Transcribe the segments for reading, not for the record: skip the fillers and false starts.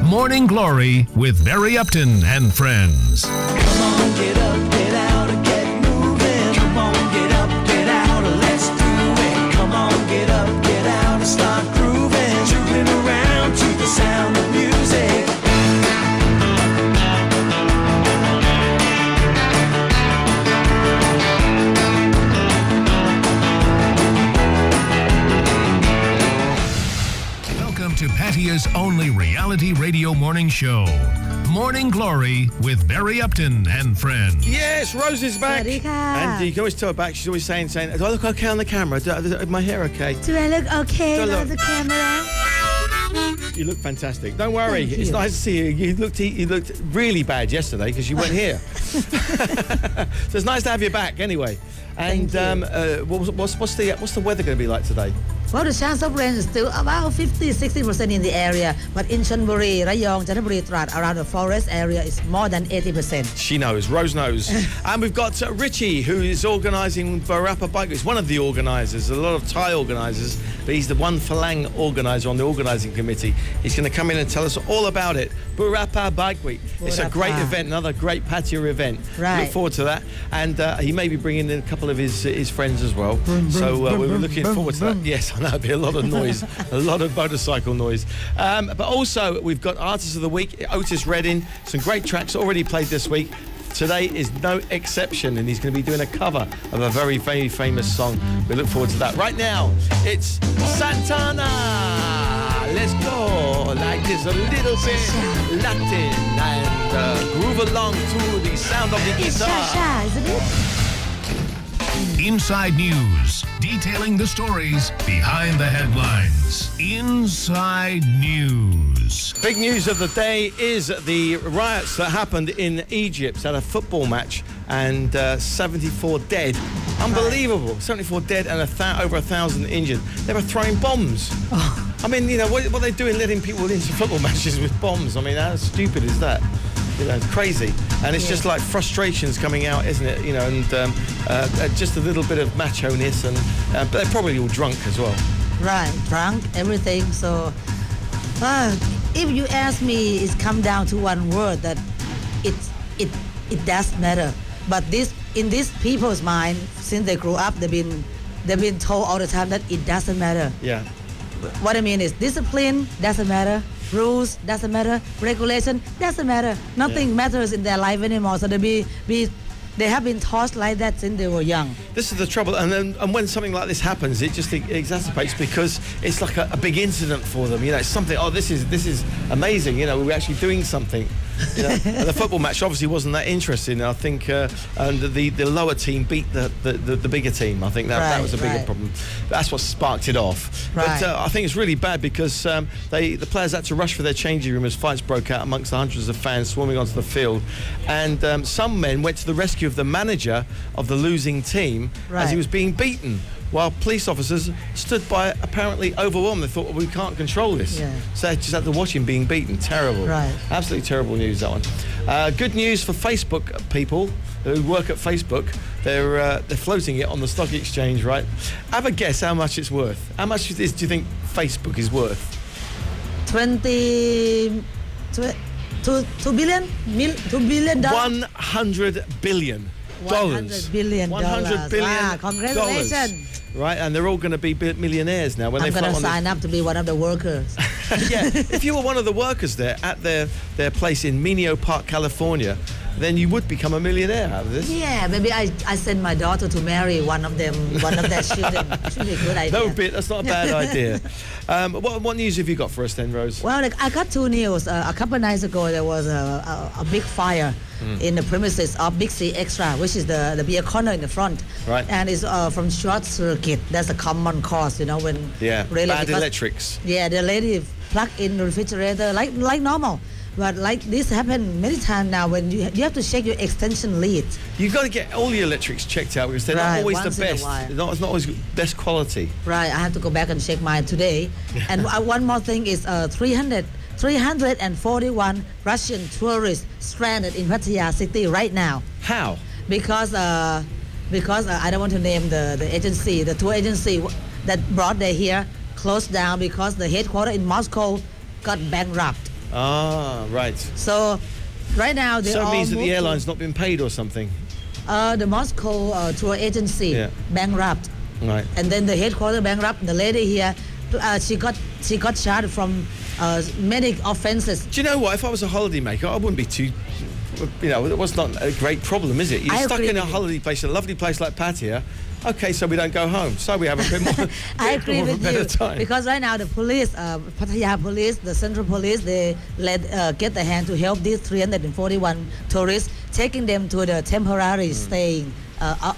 Morning Glory with Barry Upton and friends. Come on, get up, get out, and get moving. Come on, get up, get out, and let's do it. Come on, get up, get out, and start grooving. Jumping around to the sound of music. Welcome to Patia's only reality radio morning show, Morning Glory with Barry Upton and friends. Yes, Rose is back. สวัสดีค่ะ And you can always tell her back. She's always saying, do I look okay on the camera? My hair okay? Do I look okay Don't on look. the camera? You look fantastic. Don't worry. Thank It's you. nice to see you. You looked really bad yesterday because you weren't here. So it's nice to have you back anyway. And Thank what's the weather going to be like today? Well, the chance of rain is still about 50-60% in the area, but in Chonburi, Rayong, Janaburi, Trat, around the forest area is more than 80%. She knows. Rose knows. And we've got Richie, who is organising Barappa Bike Week. He's one of the organisers, a lot of Thai organisers, but he's the one Falang organiser on the organising committee. He's going to come in and tell us all about it. Barappa Bike Week. It's a great Burapha. event, another great patio event. Right. Look forward to that. And he may be bringing in a couple of his friends as well. So we're looking forward to that. Yes, I know, it'll be a lot of noise, a lot of motorcycle noise. But also, we've got Artist of the Week, Otis Redding. Some great tracks already played this week. Today is no exception, and he's going to be doing a cover of a very, very famous song. We look forward to that. Right now, it's Santana. Let's go like this, a little bit Latin, and groove along to the sound of the It's guitar. Sha, isn't it? Inside News, detailing the stories behind the headlines. Inside News. Big news of the day is the riots that happened in Egypt at a football match, and 74 dead. Unbelievable. 74 dead and over 1,000 injured. They were throwing bombs. I mean, you know, what are they doing letting people into football matches with bombs? I mean, how stupid is that? You know, it's crazy. And it's just like frustrations coming out, isn't it? You know, and just a little bit of macho-ness, and but they're probably all drunk as well. Right, drunk, everything. So, if you ask me, it's come down to one word that it does matter. But in these people's mind, since they grew up, they've been told all the time that it doesn't matter. Yeah. What I mean is discipline doesn't matter, rules doesn't matter, regulation doesn't matter. Nothing matters in their life anymore. So they have been taught like that since they were young. This is the trouble, and when something like this happens, it just exacerbates because it's like a big incident for them. You know, it's something. Oh, this is amazing. You know, we're actually doing something. You know, and the football match obviously wasn't that interesting. I think, and the lower team beat the bigger team. I think that was a bigger problem. That's what sparked it off. Right. But I think it's really bad because the players had to rush for their changing room as fights broke out amongst the hundreds of fans swarming onto the field, and some men went to the rescue of the manager of the losing team as he was being beaten, while police officers stood by, apparently overwhelmed. They thought, well, we can't control this. Yeah. So they just had to watch him being beaten. Terrible. Right. Absolutely terrible news, that one. Good news for Facebook people who work at Facebook. They're floating it on the stock exchange, right? Have a guess how much it's worth. How much do you think Facebook is worth? 2 billion? $2 billion? $100 billion. $100 billion. $100 billion. Wow, congratulations. Right, and they're all going to be millionaires now. When I'm they going to float on sign up to be one of the workers. yeah, if you were one of the workers there at their place in Mineo Park, California, then you would become a millionaire out of this. Yeah, maybe I send my daughter to marry one of their children. It should be a good idea. That's not a bad idea. What news have you got for us then, Rose? Well, I got two news. A couple of nights ago, there was a big fire in the premises of Big C Extra, which is the beer corner in the front. Right. And it's from short circuit. That's a common cause, you know, when really bad electrics. Yeah, the lady plug in the refrigerator like normal. But like this happened many times now when you have to check your extension lead. You've got to get all your electrics checked out because they're not always the best. It's not always best quality. Right, I have to go back and check mine today. And one more thing is 341 Russian tourists stranded in Pattaya City right now. How? Because I don't want to name the agency, the tour agency that brought them here closed down because the headquarters in Moscow got bankrupt. Ah, right. So right now they So it all means that the moved to- airline's not been paid or something. The Moscow tour agency Yeah. bankrupt, Right. and then the headquarters bankrupt. The lady here, she got charged from many offenses. Do you know what? If I was a holiday maker, I wouldn't be too. It was not a great problem, is it? You're I stuck agree in a with you. holiday place, a lovely place like Pattaya. Okay, so we don't go home. So we have a bit more. I agree more of a with better you time. because right now the police, Pattaya police, the central police, they get the hand to help these 341 tourists, taking them to the temporary staying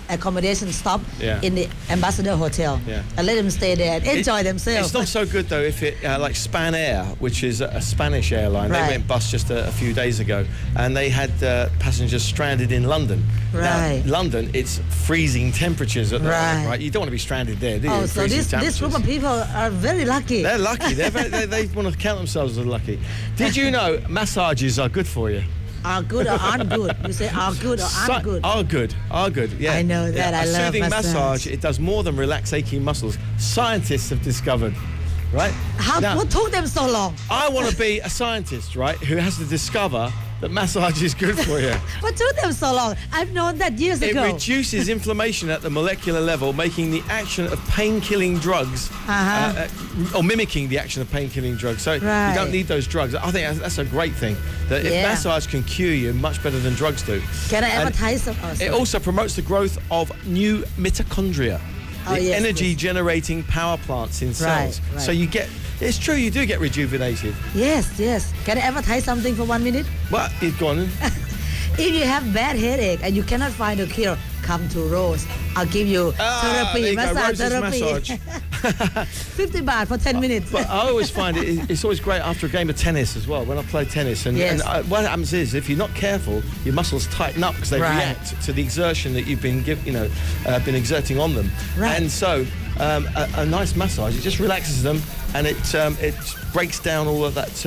accommodation stop Yeah. in the Ambassador Hotel, Yeah. and let them stay there and enjoy themselves. It's not so good though if it like Span Air, which is a Spanish airline. They Right. went bust just a few days ago, and they had passengers stranded in London. Right. Now, London, it's freezing temperatures at the moment, Right. right? You don't want to be stranded there, do you? Oh, so Freezing this group of temperatures. people are very lucky. They're lucky. They want to count themselves as lucky. Did you know massages are good for you? Are good or aren't good? You say are good or aren't good? Are good. Are good. Yeah. I know that. Yeah. I a love soothing massage. It does more than relax aching muscles. Scientists have discovered, right? Now, What took them so long? I want to be a scientist, right, who has to discover that massage is good for you. What took them so long? I've known that years It ago. reduces inflammation at the molecular level, making the action of pain-killing drugs, or mimicking the action of pain-killing drugs. So you Right. don't need those drugs. I think that's a great thing. That if Yeah. massage can cure you much better than drugs do. Can I And advertise some? Oh, It sorry. also promotes the growth of new mitochondria, Oh, the yes, energy-generating power plants in cells. right. So you get, it's true, you do get rejuvenated. Yes. Can I advertise something for 1 minute? But it's gone. If you have bad headache and you cannot find a cure, come to Rose. I'll give you therapy, there you go, massage Rose's therapy. massage. 50 baht for 10 minutes. But I always find it's always great after a game of tennis as well. When I play tennis, and, Yes. what happens is if you're not careful, your muscles tighten up because they Right. react to the exertion that you've been been exerting on them. Right. And so a nice massage, it just relaxes them, and it breaks down all of that.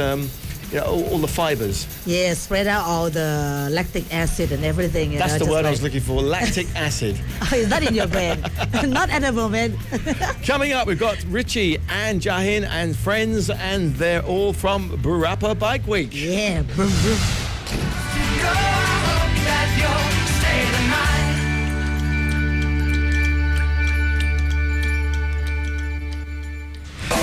All the fibers. Yes, spread out all the lactic acid and everything. You That's know, the just word I like- was looking for. Lactic acid. Oh, is that in your brain? Not at the moment. Coming up, we've got Richie and Jahin and friends, and they're all from Burapa Bike Week. Yeah. Vroom, vroom. Go, I hope that you'll stay the night.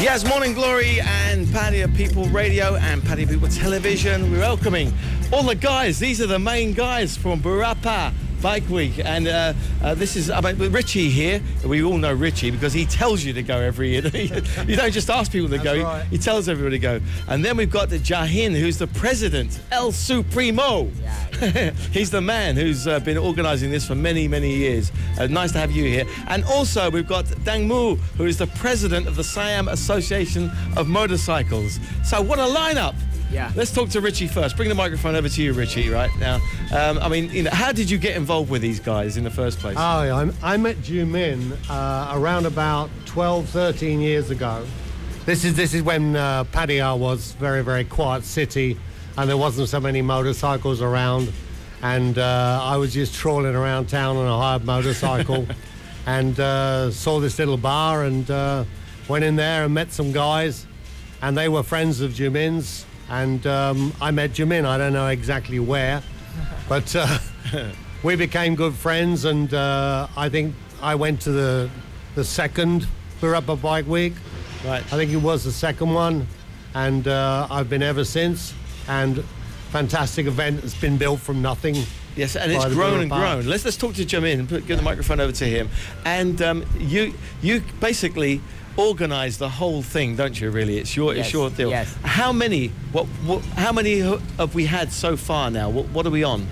Yes, Morning Glory and Pattaya People Radio and Pattaya People Television. We're welcoming all the guys. These are the main guys from Burapa Bike Week. And this is with Richie here. We all know Richie because he tells you to go every year. You don't just ask people to go. right. He tells everybody to go. And then we've got the Jahin, who's the president, El Supremo. He's the man who's been organising this for many, many years. Nice to have you here. And also we've got Dang Mu, who is the president of the Siam Association of Motorcycles. So what a lineup. Yeah. Let's talk to Richie first. Bring the microphone over to you, Richie, right now. How did you get involved with these guys in the first place? I met Jumin around about 12, 13 years ago. This is when Pattaya was very, very quiet city and there wasn't so many motorcycles around. And I was just trawling around town on a hired motorcycle and saw this little bar and went in there and met some guys. And they were friends of Jumin's. And I met Jimin, I don't know exactly where, but we became good friends, and I think I went to the second Burapa Bike Week. Right. I think it was the second one, and I've been ever since, and fantastic event that's been built from nothing. Yes, and it's by the grown and Burapa. grown. Let's talk to Jamin. Give the microphone over to him. And you basically organise the whole thing, don't you? Really, it's your deal. yes. How many? How many have we had so far now? What are we on?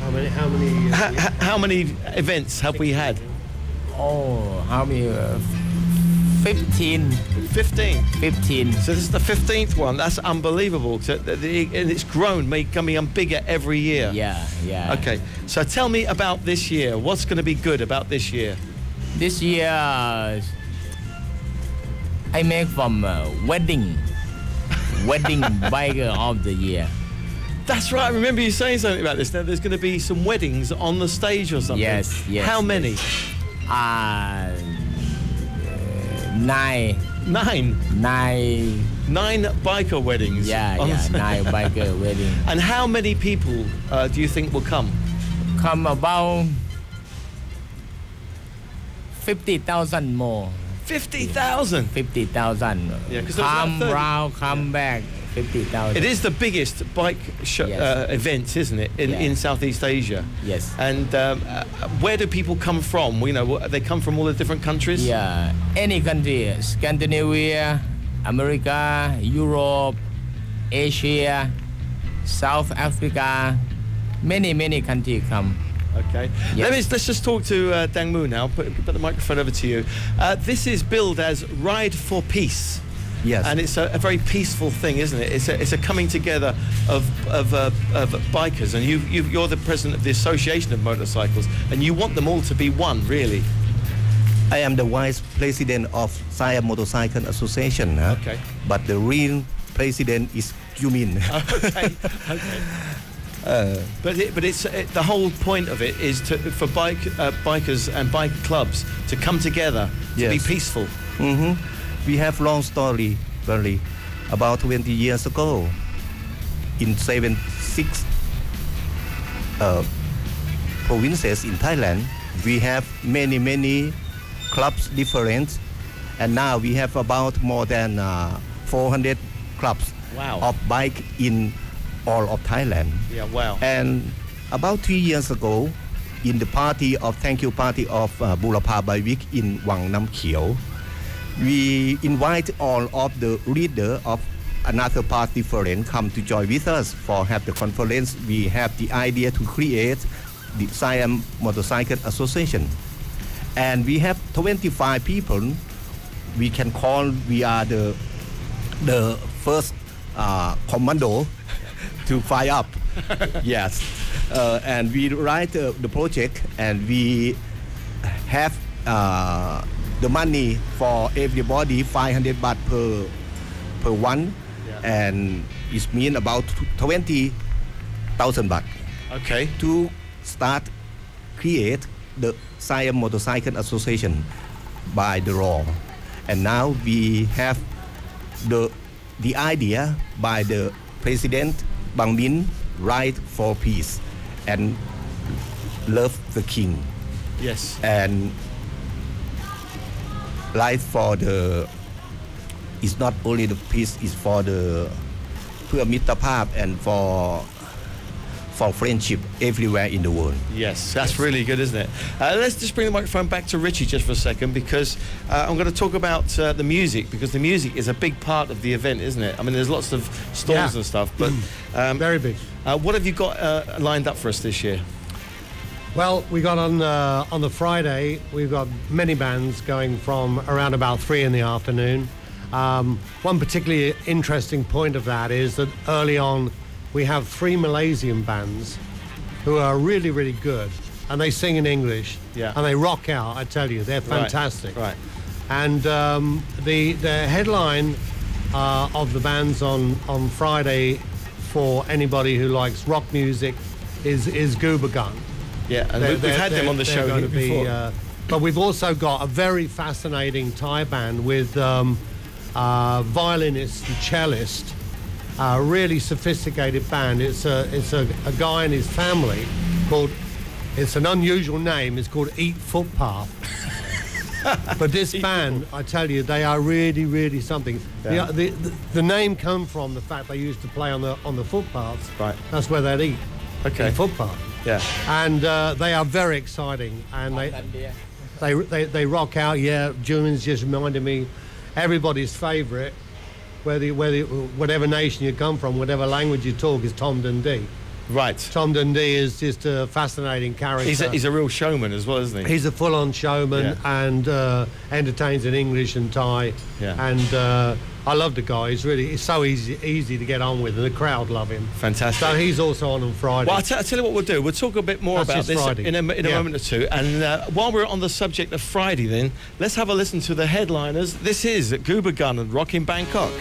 How many? How many events have we had? Oh, how many? 15. 15. 15. So this is the 15th one. That's unbelievable. So and it's grown, becoming bigger every year. Yeah. Okay. So tell me about this year. What's going to be good about this year? This year, I make from wedding biker of the year. That's right. I remember you saying something about this. Now there's going to be some weddings on the stage or something. Yes. How many? 9. 9. 9 9 biker weddings. Yeah, 9 biker wedding. And how many people do you think will come? Come about 50,000 more. 50,000. 50,000. Yeah, 'cause there's come about 30. round, come back. 50,000. It is the biggest bike event, isn't it, in Southeast Asia? Yes. And where do people come from? You know, they come from all the different countries? Yeah, any country, Scandinavia, America, Europe, Asia, South Africa, many countries come. Okay. Yes. Let's just talk to Dang Mu now. Put the microphone over to you. This is billed as Ride for Peace. Yes. And it's a very peaceful thing, isn't it? It's a coming together of bikers, and you're the president of the Association of Motorcycles, and you want them all to be one, really. I am the vice president of Siam Motorcycle Association. Okay. But the real president is Yumin. Okay. But it's the whole point of it is for bikers and bike clubs to come together to be peaceful. Mm-hmm. We have long story, really. About 20 years ago, in 76 provinces in Thailand, we have many clubs different, and now we have about more than 400 clubs of bike in all of Thailand. Yeah, wow. And about 3 years ago, in the party of Thank You Party of Burapha Baivik in Wang Nam Khieu, we invite all of the leader of another party different come to join with us for have the conference. We have the idea to create the Siam Motorcycle Association, and we have 25 people. We can call we are the first commando to fire up. Yes, and we write the project, and we have the money for everybody, 500 baht per one, and it means about 20,000 baht. Okay. To start create the Siam Motorcycle Association by the law, and now we have the idea by the President Bang Min, Right for Peace and Love the King. Yes. And life for the, it's not only the peace, it's for the เพื่อมิตรภาพ and for friendship everywhere in the world. Yes, that's really good, isn't it? Let's just bring the microphone back to Richie just for a second, because I'm going to talk about the music, because the music is a big part of the event, isn't it? I mean, there's lots of stalls and stuff, but very big. What have you got lined up for us this year? Well, we got on the Friday, we've got many bands going from around about 3 in the afternoon. One particularly interesting point of that is that early on we have 3 Malaysian bands who are really good, and they sing in English, and they rock out. I tell you, they're fantastic. Right. And the headline of the bands on Friday for anybody who likes rock music is Gooba Gun. Yeah, and we've had them on the show here before. But we've also got a very fascinating Thai band with violinist and cellist, a really sophisticated band. It's a guy and his family called, it's an unusual name, it's called Eat Footpath. But this band, I tell you, they are really something. Yeah. The name comes from the fact they used to play on the footpaths. Right. That's where they'd eat. Okay. The footpath. Yeah. And they are very exciting, and they rock out. Yeah, Julian's just reminded me, everybody's favourite, whatever nation you come from, whatever language you talk, is Tom Dundee. Right. Tom Dundee is just a fascinating character. He's a real showman as well, isn't he? He's a full-on showman, and entertains in English and Thai. Yeah. And I love the guy. He's so easy to get on with, and the crowd love him. Fantastic. So he's also on Friday. Well, I'll tell you what we'll do. We'll talk a bit more about this in a moment or two. And while we're on the subject of Friday, then, let's have a listen to the headliners. This is Gooba Gun and Rock in Bangkok.